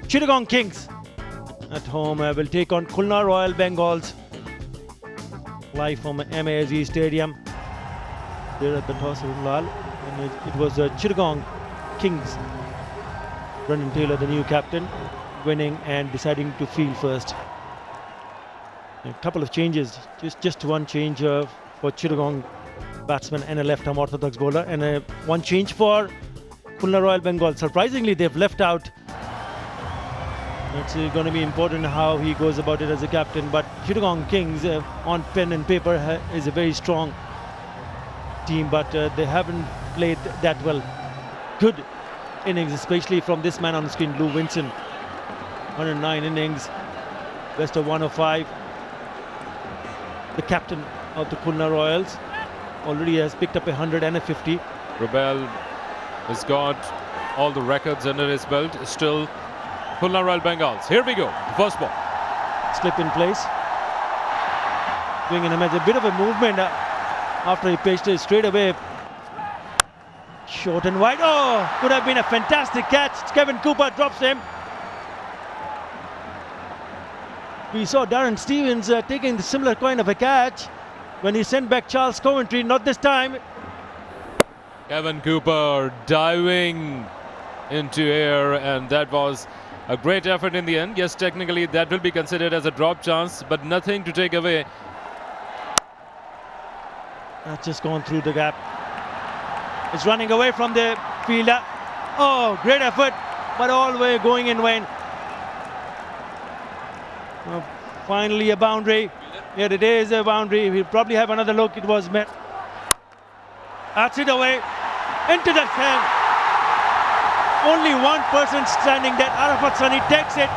Chittagong Kings at home will take on Khulna Royal Bengals. Live from MASE Stadium. There at the toss of Lal. And it was Chittagong Kings. Brendan Taylor, the new captain, winning and deciding to field first. A couple of changes, just one change for Chittagong batsman and a left-arm orthodox bowler, and one change for Khulna Royal Bengal. Surprisingly, they've left out. It's going to be important how he goes about it as a captain, but Chittagong Kings on pen and paper is a very strong team, but they haven't played that well. Good innings, especially from this man on the screen, Lou Vincent. 109 innings, best of 105. The captain of the Khulna Royals already has picked up 100 and a 50. Rebel has got all the records under his belt. Still Khulna Royal Bengals. Here we go. The first ball. Slip in place. Doing in a match. A bit of a movement after he pitched it straight away. Short and wide. Oh, could have been a fantastic catch. Kevin Cooper drops him. We saw Darren Stevens taking the similar kind of a catch when he sent back Charles Coventry. Not this time. Kevin Cooper diving into air, and that was a great effort in the end. Yes, technically that will be considered as a drop chance, but nothing to take away. That's just gone through the gap. It's running away from the fielder. Oh, great effort, but all the way going in vain. Finally a boundary. Here it is, a boundary. We'll probably have another look. It was met. That's it away. Into the stand. Only one person standing there. Arafat Sarani takes it.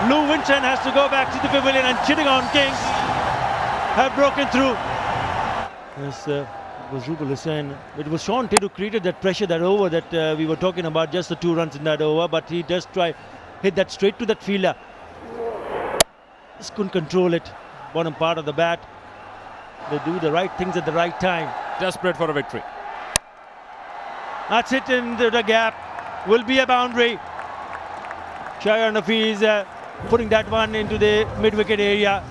Lou Vincent has to go back to the pavilion, and Chittagong Kings have broken through. Yes, it was Rubel Hussain. It was Sean Tate who created that pressure, that over that we were talking about, just the 2 runs in that over, but he does try, hit that straight to that fielder. Just couldn't control it. Bottom part of the bat. They do the right things at the right time. Desperate for a victory. That's it into the gap. Will be a boundary. Shahir Nafiz putting that one into the mid-wicket area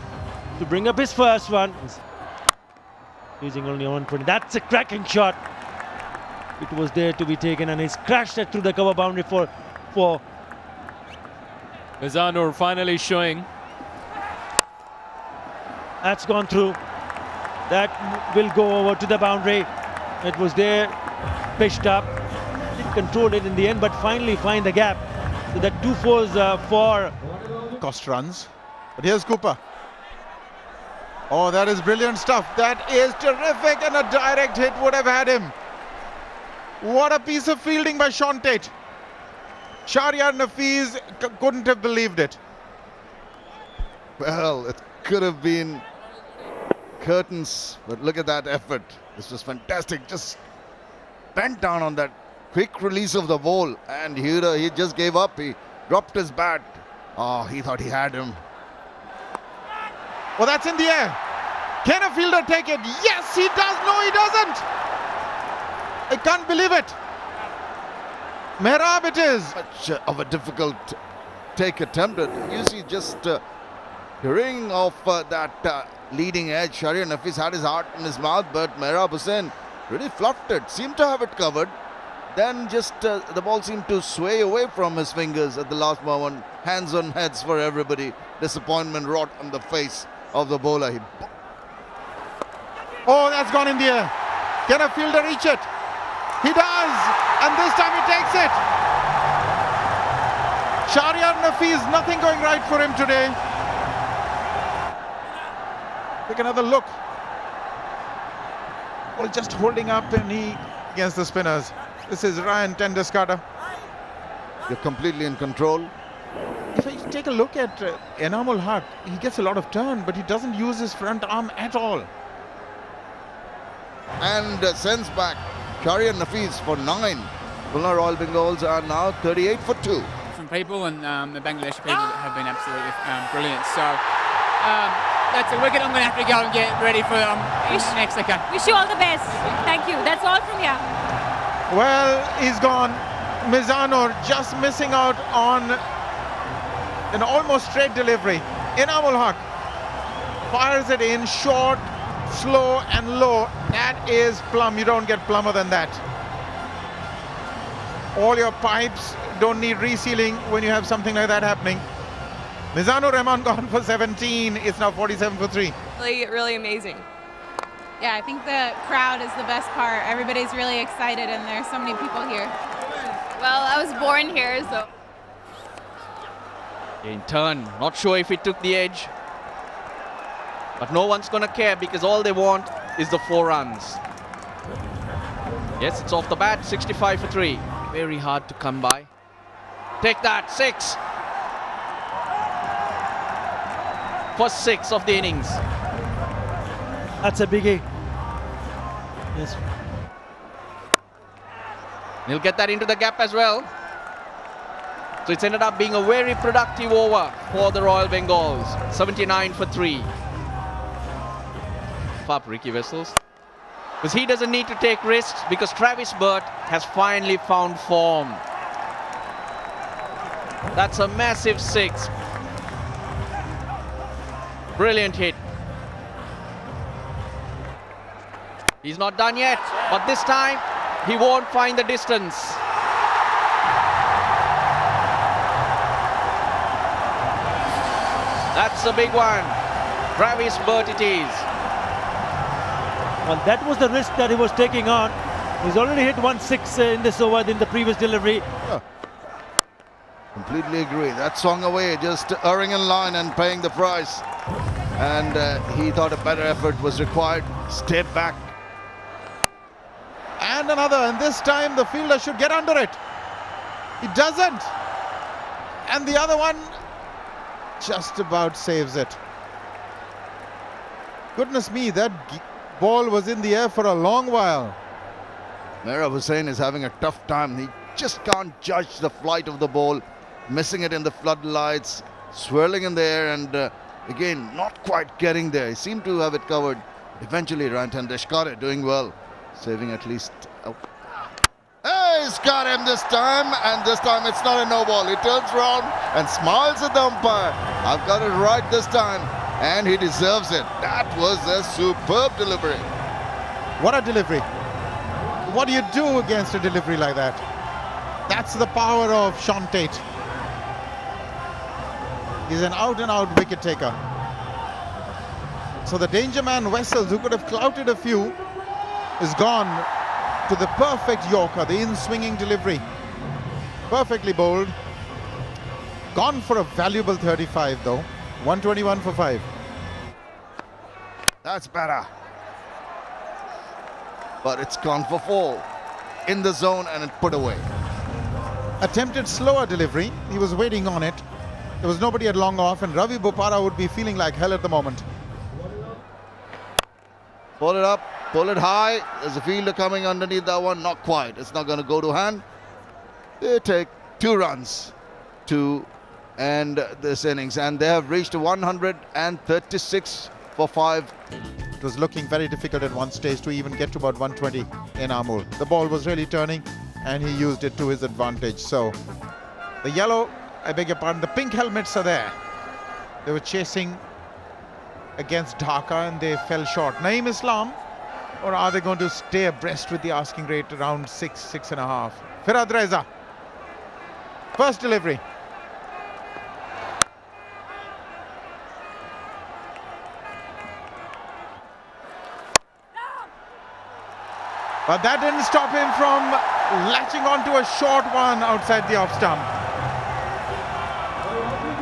to bring up his first one. Using only 120. That's a cracking shot. It was there to be taken, and he's crashed it through the cover boundary for Mizanur finally showing. That's gone through. That will go over to the boundary. It was there, pitched up. Didn't control it in the end, but finally find the gap. So that 2 fours for cost runs. But here's Cooper. Oh, that is brilliant stuff. That is terrific, and a direct hit would have had him. What a piece of fielding by Sean Tate. Shahriar Nafiz couldn't have believed it. Well, it could have been curtains, but look at that effort. This was fantastic. Just bent down on that quick release of the ball, and he just gave up. He dropped his bat. Oh, he thought he had him. Well, that's in the air. Can a fielder take it? Yes, he does. No, he doesn't. I can't believe it. Mehrab it is. Much of a difficult take attempted. You see, just hearing of that leading edge, Shahriar Nafiz had his heart in his mouth, but Mehrab Hussain really fluffed it. Seemed to have it covered. Then just the ball seemed to sway away from his fingers at the last moment. Hands on heads for everybody. Disappointment wrought on the face of the bowler. Oh, that's gone in the air. Can a fielder reach it? He does, and this time he takes it. Shahriar Nafiz, nothing going right for him today. Take another look. Well, just holding up a knee against the spinners. This is Ryan Tendeskada. You're completely in control. If you take a look at Enamul Haq, he gets a lot of turn, but he doesn't use his front arm at all. And sends back Shahriar Nafiz for 9. Khulna Royal Bengals are now 38 for 2. From people, and the Bangladeshi people have been absolutely brilliant. So that's a wicket. I'm going to have to go and get ready for next second. Wish you all the best. Thank you. That's all from here. Well, he's gone. Mizanur just missing out on an almost straight delivery. Inamul Haq fires it in short, slow and low. That is plum. You don't get plumber than that. All your pipes don't need resealing when you have something like that happening. Mizanur Rahman gone for 17. It's now 47 for 3. Really amazing. Yeah, I think the crowd is the best part. Everybody's really excited and there's so many people here. Well, I was born here, so. In turn, not sure if it took the edge. But no one's going to care because all they want is the 4 runs. Yes, it's off the bat, 65 for 3. Very hard to come by. Take that, 6. First 6 of the innings. That's a biggie. Yes. He'll get that into the gap as well. So it's ended up being a very productive over for the Royal Bengals. 79 for 3. Up Ricky Wessels. Because he doesn't need to take risks because Travis Burt has finally found form. That's a massive 6. Brilliant hit. He's not done yet, but this time he won't find the distance. That's a big one. Travis Burt it is. Well, that was the risk that he was taking on. He's already hit 1-6 in this over in the previous delivery. Yeah. Completely agree. That swung away, just erring in line and paying the price. And he thought a better effort was required. Step back. And another, and this time the fielder should get under it. He doesn't. And the other one just about saves it. Goodness me, that ball was in the air for a long while. Mehrab Hussain is having a tough time. He just can't judge the flight of the ball. Missing it in the floodlights, swirling in the air, and again, not quite getting there. He seemed to have it covered. Eventually, Rantan Deshkare doing well, saving at least. Hey, he's got him this time, and this time it's not a no ball. He turns around and smiles at the umpire. I've got it right this time, and he deserves it. That was a superb delivery. What a delivery. What do you do against a delivery like that? That's the power of Sean Tate. He's an out-and-out wicket taker. So the danger man Wessels, who could have clouted a few, is gone to the perfect Yorker, the in-swinging delivery. Perfectly bowled. Gone for a valuable 35 though. 121 for 5. That's better. But it's gone for 4. In the zone and it put away. Attempted slower delivery. He was waiting on it. There was nobody at long off, and Ravi Bopara would be feeling like hell at the moment. Pull it up, pull it high. There's a fielder coming underneath that one. Not quite. It's not going to go to hand. They take 2 runs to end this innings, and they have reached 136 for 5. It was looking very difficult at one stage to even get to about 120 in Amul. The ball was really turning, and he used it to his advantage. So the yellow, I beg your pardon, the pink helmets are there. They were chasing against Dhaka and they fell short. Naeem Islam, or are they going to stay abreast with the asking rate around 6, 6.5? Firad Reza. First delivery. But that didn't stop him from latching onto a short one outside the off stump.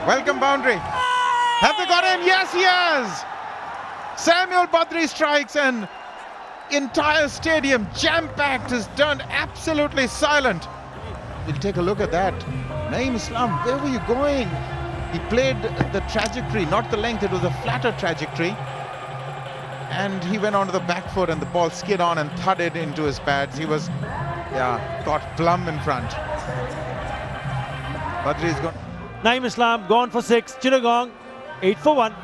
Welcome boundary. Have they got him? Yes, he has. Samuel Badri strikes and entire stadium jam-packed has turned absolutely silent. We'll take a look at that. Naeem Islam, where were you going? He played the trajectory, not the length. It was a flatter trajectory. And he went onto the back foot and the ball skid on and thudded into his pads. He was, got plumb in front. Badri's gone. Naeem Islam gone for 6. Chittagong 8 for 1.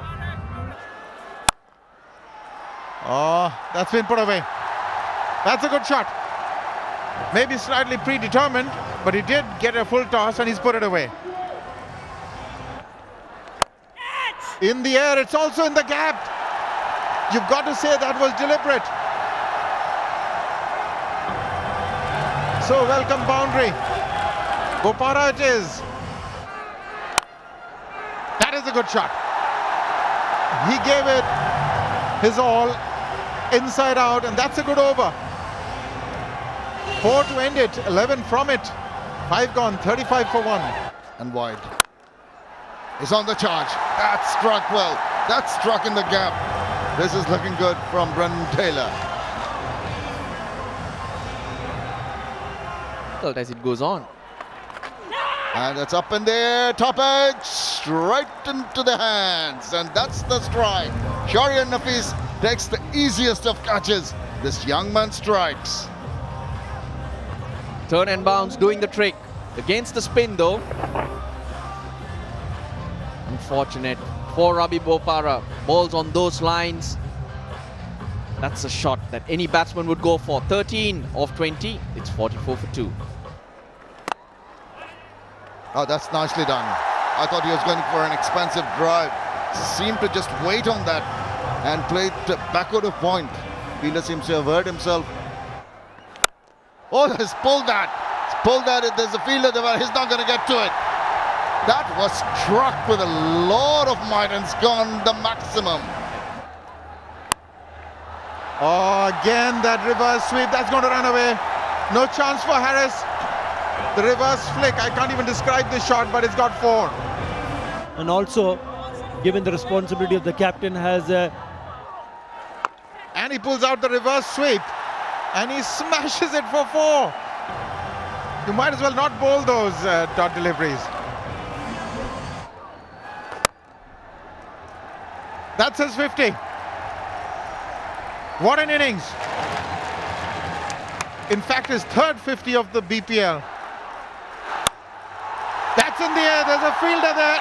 Oh, that's been put away. That's a good shot. Maybe slightly predetermined, but he did get a full toss and he's put it away. In the air, it's also in the gap. You've got to say that was deliberate. So welcome boundary. Bopara it is. That is a good shot. He gave it his all, inside out, and that's a good over. 4 to end it, 11 from it. 5 gone, 35 for 1. And wide. He's on the charge. That struck well. That struck in the gap. This is looking good from Brendan Taylor. As it goes on. And it's up in the air, top edge, right into the hands. And that's the strike. Sharian Nafis takes the easiest of catches. This young man strikes. Turn and bounce doing the trick. Against the spin though. Unfortunate for Rabi Bopara. Balls on those lines. That's a shot that any batsman would go for. 13 of 20. It's 44 for 2. Oh, that's nicely done. I thought he was going for an expensive drive. Seemed to just wait on that and played backward of point. Fielder seems to have hurt himself. Oh, he's pulled that. He's pulled that. There's a fielder there, he's not going to get to it. That was struck with a lot of might and it's gone the maximum. Oh, again that reverse sweep, that's going to run away. No chance for Harris. The reverse flick, I can't even describe the shot, but it's got 4. And also, given the responsibility of the captain, has and he pulls out the reverse sweep and he smashes it for 4. You might as well not bowl those dot deliveries. That's his 50. What an innings. In fact, his third 50 of the BPL. That's in the air, there's a fielder there.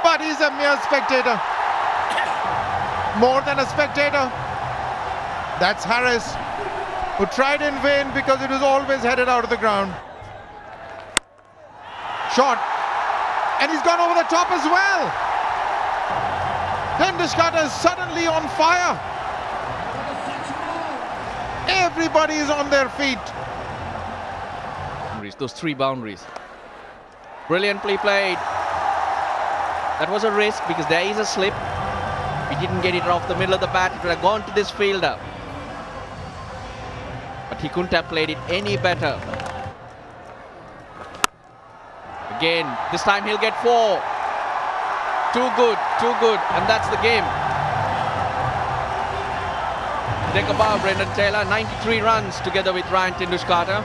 But he's a mere spectator. More than a spectator. That's Harris, who tried in vain because it was always headed out of the ground. Shot. And he's gone over the top as well. Tendulkar is suddenly on fire. Everybody is on their feet. Those 3 boundaries. Brilliantly played. That was a risk because there is a slip. He didn't get it off the middle of the bat. It would have gone to this fielder. But he couldn't have played it any better. Again, this time he'll get 4. Too good, and that's the game. Take a bow, Brendan Taylor, 93 runs together with Ryan Tendulkar.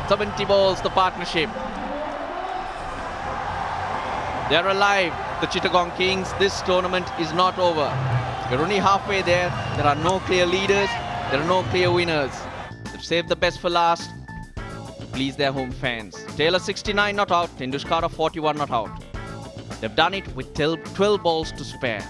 70 balls, the partnership. They're alive, the Chittagong Kings. This tournament is not over. We're only halfway there. There are no clear leaders. There are no clear winners. They've saved the best for last to please their home fans. Taylor 69 not out, Tendulkar 41 not out. They've done it with 12 balls to spare.